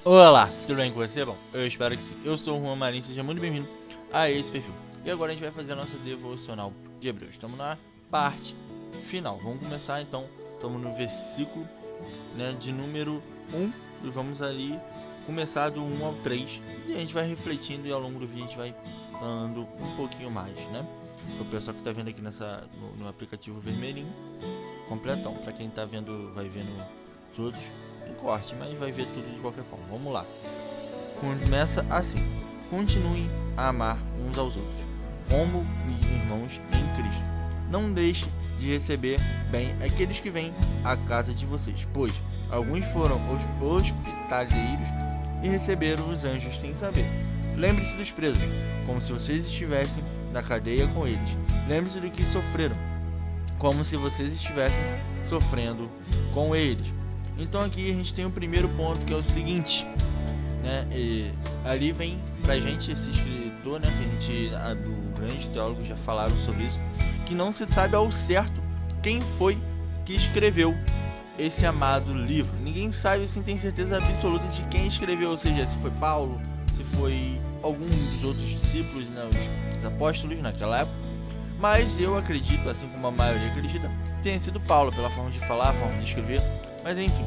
Olá, tudo bem com você? Bom, eu espero que sim. Eu sou o Juan Marinho, seja muito bem-vindo a esse perfil. E agora a gente vai fazer a nossa devocional de Hebreus. Estamos na parte final. Vamos começar então. Estamos no versículo de número 1. E vamos ali começar do 1 ao 3. E a gente vai refletindo e ao longo do vídeo a gente vai falando um pouquinho mais, né? Para o pessoal que está vendo aqui no aplicativo vermelhinho, completão. Para quem está vendo, vai vendo os outros. Corte, mas vai ver tudo de qualquer forma. Vamos lá. Começa assim: continuem a amar uns aos outros, como irmãos em Cristo. Não deixe de receber bem aqueles que vêm à casa de vocês, pois alguns foram hospitaleiros e receberam os anjos sem saber. Lembre-se dos presos, como se vocês estivessem na cadeia com eles. Lembre-se do que sofreram, como se vocês estivessem sofrendo com eles. Então aqui a gente tem o primeiro ponto, que é o seguinte, né? E ali vem pra gente esse escritor, né? Que do grande teólogo já falaram sobre isso, que não se sabe ao certo quem foi que escreveu esse amado livro. Ninguém sabe, assim, tem certeza absoluta de quem escreveu, ou seja, se foi Paulo, se foi algum dos outros discípulos, né? Os apóstolos naquela época. Mas eu acredito, assim como a maioria acredita, tenha sido Paulo, pela forma de falar, forma de escrever. Mas enfim,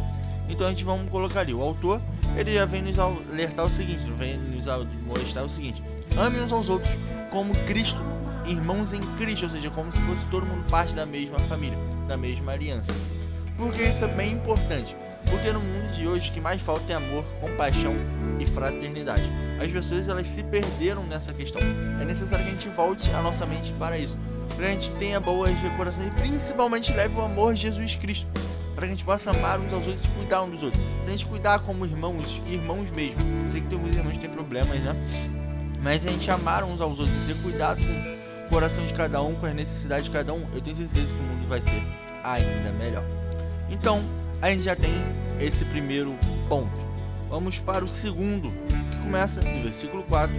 então a gente vamos colocar ali, o autor, ele já vem nos alertar o seguinte, vem nos mostrar o seguinte: amem uns aos outros como Cristo, irmãos em Cristo, ou seja, como se fosse todo mundo parte da mesma família, da mesma aliança. Por que isso é bem importante? Porque no mundo de hoje o que mais falta é amor, compaixão e fraternidade. As pessoas, elas se perderam nessa questão. É necessário que a gente volte a nossa mente para isso, para que a gente tenha boas recordações e principalmente leve o amor de Jesus Cristo, para que a gente possa amar uns aos outros e cuidar uns dos outros. Se a gente cuidar como irmãos mesmo. Eu sei que tem alguns irmãos que têm problemas, né? Mas a gente amar uns aos outros, ter cuidado com o coração de cada um, com as necessidades de cada um, eu tenho certeza que o mundo vai ser ainda melhor. Então, a gente já tem esse primeiro ponto. Vamos para o segundo, que começa do versículo 4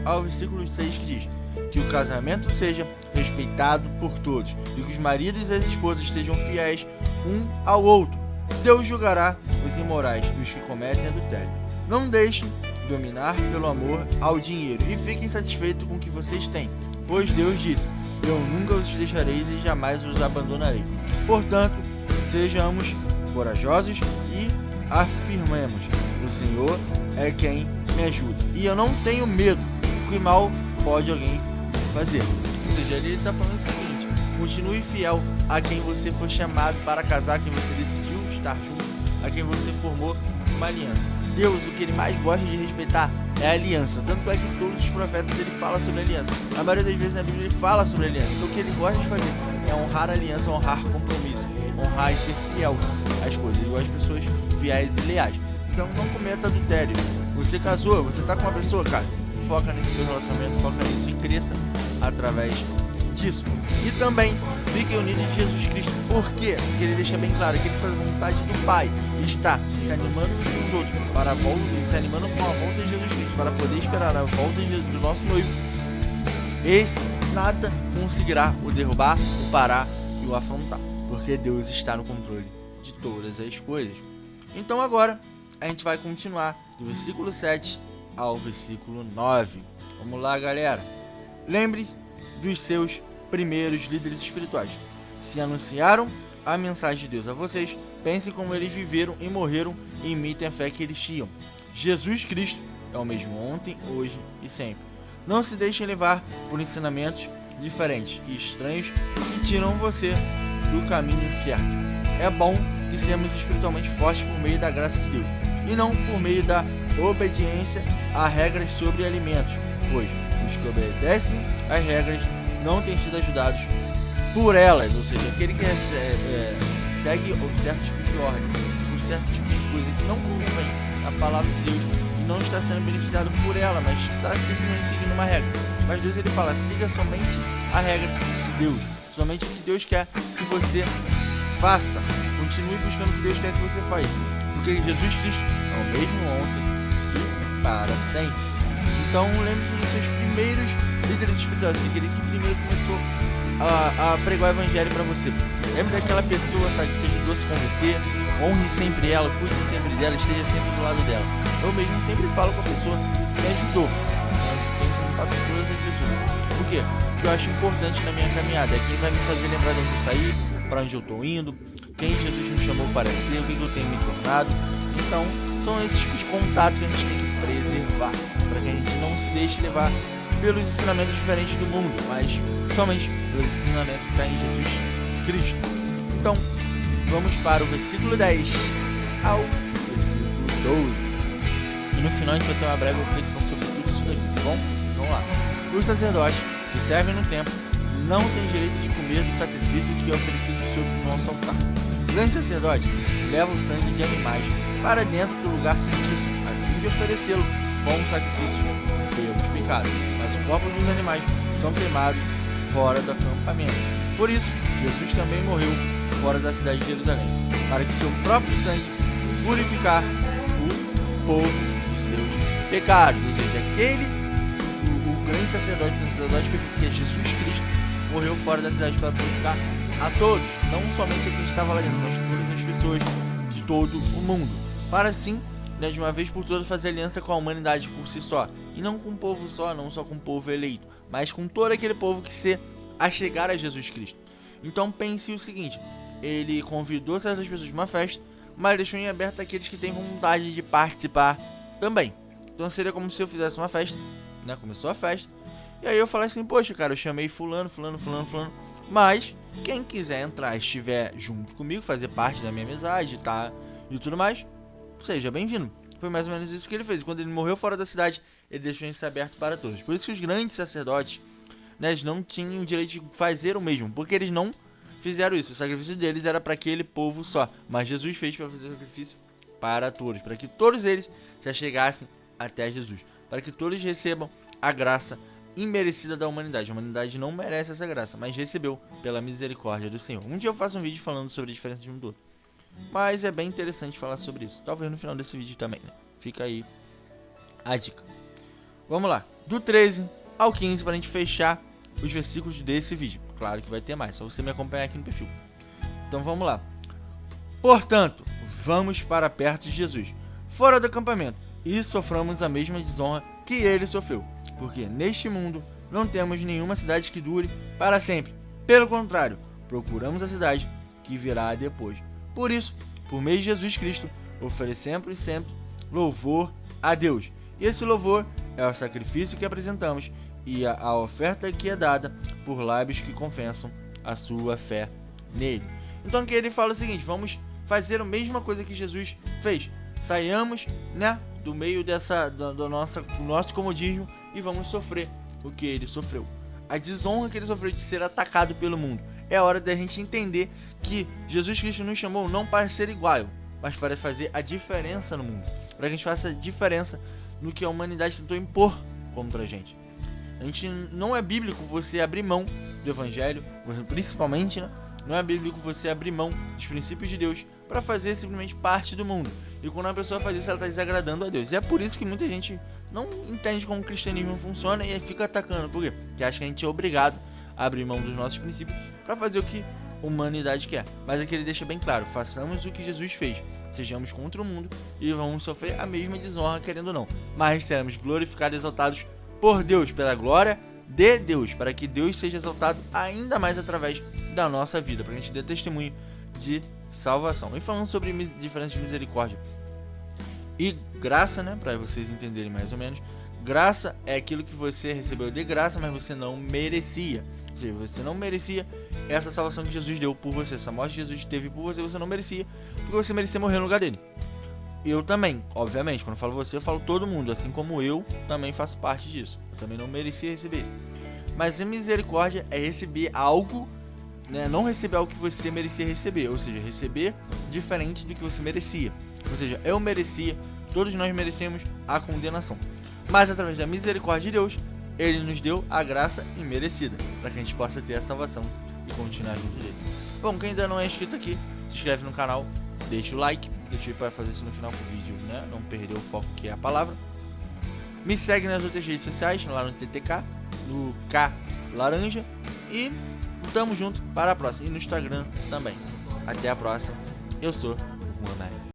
ao versículo 6, que diz: que o casamento seja respeitado por todos e que os maridos e as esposas sejam fiéis um ao outro. Deus julgará os imorais e os que cometem adultério. Não deixem dominar pelo amor ao dinheiro e fiquem satisfeitos com o que vocês têm, pois Deus disse: eu nunca os deixarei e jamais os abandonarei. Portanto, sejamos corajosos e afirmemos: o Senhor é quem me ajuda e eu não tenho medo. Que mal pode alguém fazer? Ou seja, ele está falando o seguinte: continue fiel a quem você foi chamado para casar, a quem você decidiu estar junto, a quem você formou uma aliança. Deus, o que ele mais gosta de respeitar é a aliança. Tanto é que todos os profetas ele fala sobre a aliança. A maioria das vezes na Bíblia ele fala sobre a aliança. Então o que ele gosta de fazer é honrar a aliança, honrar compromisso, honrar e ser fiel às coisas. Ele gosta de pessoas fiéis e leais. Então não cometa adultério. Você casou, você está com uma pessoa, cara, foca nesse teu relacionamento, foca nisso e cresça através disso. E também fiquem unidos em Jesus Cristo. Por quê? Porque ele deixa bem claro que ele faz a vontade do Pai e está se animando uns com os outros para a volta, se animando com a volta de Jesus Cristo, para poder esperar a volta do nosso noivo. Esse nada conseguirá o derrubar, o parar e o afrontar, porque Deus está no controle de todas as coisas. Então agora a gente vai continuar do versículo 7 ao versículo 9. Vamos lá, galera. Lembre-se dos seus primeiros líderes espirituais. Se anunciaram a mensagem de Deus a vocês, pensem como eles viveram e morreram e imitem a fé que eles tinham. Jesus Cristo é o mesmo ontem, hoje e sempre. Não se deixem levar por ensinamentos diferentes e estranhos que tiram você do caminho certo. É bom que sejamos espiritualmente fortes por meio da graça de Deus e não por meio da obediência a regras sobre alimentos, pois os que obedecem às regras não têm sido ajudados por elas, ou seja, aquele que segue um certo tipo de ordem, um certo tipo de coisa que não convém à palavra de Deus e não está sendo beneficiado por ela, mas está simplesmente seguindo uma regra. Mas Deus, ele fala: siga somente a regra de Deus, somente o que Deus quer que você faça. Continue buscando o que Deus quer que você faça, porque Jesus Cristo é o mesmo ontem e para sempre. Então lembre-se dos seus primeiros líderes espirituais, aquele que primeiro começou a pregar o evangelho para você. Lembre daquela pessoa, sabe, que te ajudou a se converter. Honre sempre ela, cuide sempre dela, esteja sempre do lado dela. Eu mesmo sempre falo com a pessoa que me ajudou. Tenho contato com todas as pessoas. Por quê? Porque eu acho importante na minha caminhada. É quem vai me fazer lembrar de onde eu saí, para onde eu estou indo, quem Jesus me chamou para ser, o que eu tenho me tornado. Então, são esses tipos de contatos que a gente tem que preservar, para que a gente não se deixe levar pelos ensinamentos diferentes do mundo, mas somente pelos ensinamentos que está em Jesus Cristo. Então, vamos para o versículo 10 ao versículo 12. E no final a gente vai ter uma breve reflexão sobre tudo isso daí, tá bom? Vamos lá. Os sacerdotes que servem no templo não têm direito de comer do sacrifício que é oferecido sobre o nosso altar. O grande sacerdote leva o sangue de animais para dentro do lugar santíssimo, a fim de oferecê-lo como sacrifício pelos pecados. Mas os corpos dos animais são queimados fora do acampamento. Por isso, Jesus também morreu fora da cidade de Jerusalém, para que seu próprio sangue purificar o povo dos seus pecados. Ou seja, o grande sacerdote perfeito, que é Jesus Cristo, morreu fora da cidade para purificar a todos, não somente a quem estava lá dentro, mas todas as pessoas de todo o mundo, para assim, de uma vez por todas, fazer aliança com a humanidade por si só, e não com um povo só, não só com o povo eleito, mas com todo aquele povo que se achegar a Jesus Cristo. Então pense o seguinte: ele convidou certas pessoas para uma festa, mas deixou em aberto aqueles que têm vontade de participar também. Então seria como se eu fizesse uma festa, né? Começou a festa, e aí eu falei assim: poxa, cara, eu chamei fulano, mas quem quiser entrar, estiver junto comigo, fazer parte da minha amizade, tá? E tudo mais, seja bem-vindo. Foi mais ou menos isso que ele fez. Quando ele morreu fora da cidade, ele deixou isso aberto para todos. Por isso que os grandes sacerdotes, né, eles não tinham o direito de fazer o mesmo, porque eles não fizeram isso. O sacrifício deles era para aquele povo só, mas Jesus fez para fazer sacrifício para todos, para que todos eles se achegassem até Jesus, para que todos recebam a graça imerecida da humanidade. A humanidade não merece essa graça, mas recebeu pela misericórdia do Senhor. Um dia eu faço um vídeo falando sobre a diferença de um do outro, mas é bem interessante falar sobre isso. Talvez no final desse vídeo também, né? Fica aí a dica. Vamos lá, do 13 ao 15 para a gente fechar os versículos desse vídeo. Claro que vai ter mais, só você me acompanhar aqui no perfil. Então vamos lá. Portanto, vamos para perto de Jesus, fora do acampamento, e soframos a mesma desonra que ele sofreu, porque neste mundo não temos nenhuma cidade que dure para sempre. Pelo contrário, procuramos a cidade que virá depois. Por isso, por meio de Jesus Cristo, oferecemos sempre louvor a Deus. E esse louvor é o sacrifício que apresentamos e a oferta que é dada por lábios que confessam a sua fé nele. Então aqui ele fala o seguinte: vamos fazer a mesma coisa que Jesus fez. Saiamos, né, do meio do nosso comodismo e vamos sofrer o que ele sofreu. A desonra que ele sofreu de ser atacado pelo mundo. É hora da gente entender que Jesus Cristo nos chamou não para ser igual, mas para fazer a diferença no mundo. Para que a gente faça a diferença no que a humanidade tentou impor contra a gente. Não é bíblico você abrir mão do evangelho, principalmente, né? Não é bíblico você abrir mão dos princípios de Deus para fazer simplesmente parte do mundo. E quando a pessoa faz isso, ela está desagradando a Deus. E é por isso que muita gente não entende como o cristianismo funciona e fica atacando. Por quê? Porque acha que a gente é obrigado a abrir mão dos nossos princípios para fazer o que a humanidade quer. Mas aqui ele deixa bem claro: façamos o que Jesus fez. Sejamos contra o mundo e vamos sofrer a mesma desonra, querendo ou não. Mas seremos glorificados e exaltados por Deus, pela glória de Deus, para que Deus seja exaltado ainda mais através da nossa vida, para que a gente dê testemunho de salvação. E falando sobre diferença de misericórdia e graça, né, para vocês entenderem mais ou menos, graça é aquilo que você recebeu de graça, mas você não merecia. Ou seja, você não merecia essa salvação que Jesus deu por você, essa morte que Jesus teve por você, você não merecia, porque você merecia morrer no lugar dele. Eu também, obviamente, quando eu falo você, eu falo todo mundo, assim como eu também faço parte disso. Eu também não merecia receber isso. Mas a misericórdia é receber algo, né? Não receber algo que você merecia receber, ou seja, receber diferente do que você merecia. Ou seja, eu merecia, todos nós merecemos a condenação. Mas através da misericórdia de Deus, Ele nos deu a graça imerecida, para que a gente possa ter a salvação e continuar junto dele. Bom, quem ainda não é inscrito aqui, se inscreve no canal, deixa o like. Deixei para fazer isso no final do vídeo, né? Não perder o foco que é a palavra. Me segue nas outras redes sociais, lá no TTK, no K Laranja. E Tamo junto, para a próxima. E no Instagram também. Até a próxima. Eu sou o Juan Marinho.